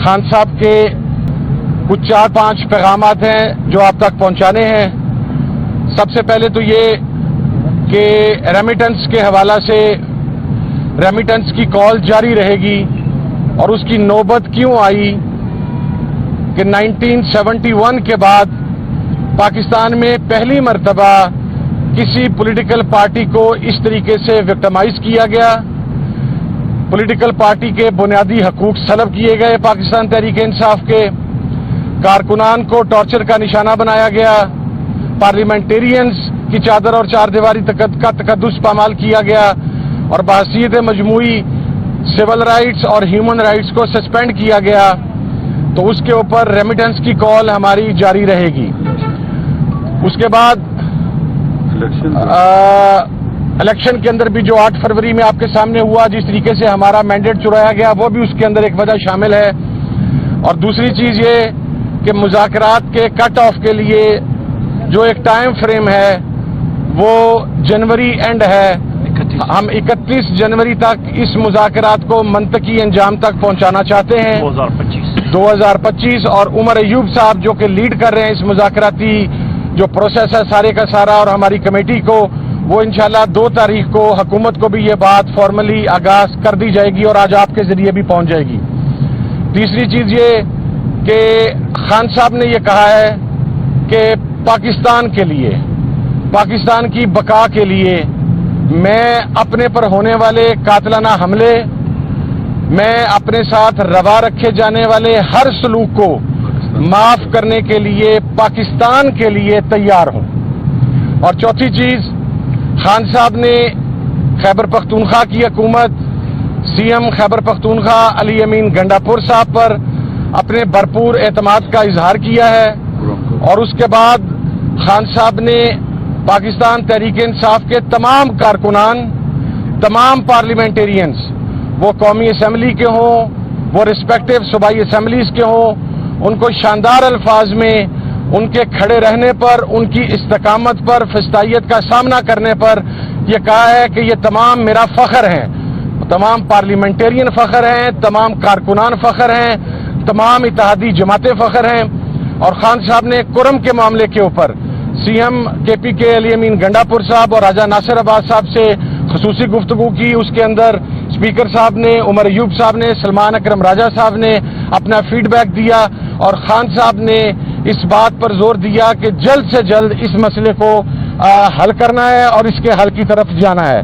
خان صاحب کے کچھ 4-5 پیغامات ہیں جو آپ تک پہنچانے ہیں۔ سب سے پہلے تو یہ کہ ریمیٹنس کے حوالہ سے ریمیٹنس کی کال جاری رہے گی، اور اس کی نوبت کیوں آئی کہ 1971 کے بعد پاکستان میں پہلی مرتبہ کسی پولیٹیکل پارٹی کو اس طریقے سے وکٹمائز کیا گیا، پولیٹیکل پارٹی کے بنیادی حقوق سلب کیے گئے، پاکستان تحریک انصاف کے کارکنان کو ٹارچر کا نشانہ بنایا گیا، پارلیمنٹیرینز کی چادر اور چار دیواری کا تقدس پامال کیا گیا، اور بحیثیت مجموعی سول رائٹس اور ہیومن رائٹس کو سسپینڈ کیا گیا۔ تو اس کے اوپر ریمیٹنس کی کال ہماری جاری رہے گی۔ اس کے بعد الیکشن کے اندر بھی جو 8 فروری میں آپ کے سامنے ہوا، جس طریقے سے ہمارا مینڈیٹ چرایا گیا، وہ بھی اس کے اندر ایک وجہ شامل ہے۔ اور دوسری چیز یہ کہ مذاکرات کے کٹ آف کے لیے جو ایک ٹائم فریم ہے وہ جنوری اینڈ ہے، ہم 31 جنوری تک اس مذاکرات کو منطقی انجام تک پہنچانا چاہتے ہیں 2025 اور عمر ایوب صاحب جو کہ لیڈ کر رہے ہیں اس مذاکراتی جو پروسیس ہے سارے کا سارا، اور ہماری کمیٹی کو، وہ انشاءاللہ 2 تاریخ کو حکومت کو بھی یہ بات فارملی آغاز کر دی جائے گی اور آج آپ کے ذریعے بھی پہنچ جائے گی۔ تیسری چیز یہ کہ خان صاحب نے یہ کہا ہے کہ پاکستان کے لیے، پاکستان کی بقا کے لیے میں اپنے پر ہونے والے قاتلانہ حملے، میں اپنے ساتھ روا رکھے جانے والے ہر سلوک کو معاف کرنے کے لیے پاکستان کے لیے تیار ہوں۔ اور چوتھی چیز، خان صاحب نے خیبر پختونخوا کی حکومت، سی ایم خیبر پختونخوا علی امین گنڈاپور صاحب پر اپنے بھرپور اعتماد کا اظہار کیا ہے، اور اس کے بعد خان صاحب نے پاکستان تحریک انصاف کے تمام کارکنان، تمام پارلیمنٹیرینز، وہ قومی اسمبلی کے ہوں، وہ ریسپیکٹیو صوبائی اسمبلیز کے ہوں، ان کو شاندار الفاظ میں ان کے کھڑے رہنے پر، ان کی استقامت پر، فستائیت کا سامنا کرنے پر یہ کہا ہے کہ یہ تمام میرا فخر ہیں، تمام پارلیمنٹیرین فخر ہیں، تمام کارکنان فخر ہیں، تمام اتحادی جماعتیں فخر ہیں۔ اور خان صاحب نے کرم کے معاملے کے اوپر سی ایم کے پی کے علی امین گنڈاپور صاحب اور راجہ ناصر عباس صاحب سے خصوصی گفتگو کی، اس کے اندر اسپیکر صاحب نے، عمر ایوب صاحب نے، سلمان اکرم راجہ صاحب نے اپنا فیڈ بیک دیا، اور خان صاحب نے اس بات پر زور دیا کہ جلد سے جلد اس مسئلے کو حل کرنا ہے اور اس کے حل کی طرف جانا ہے۔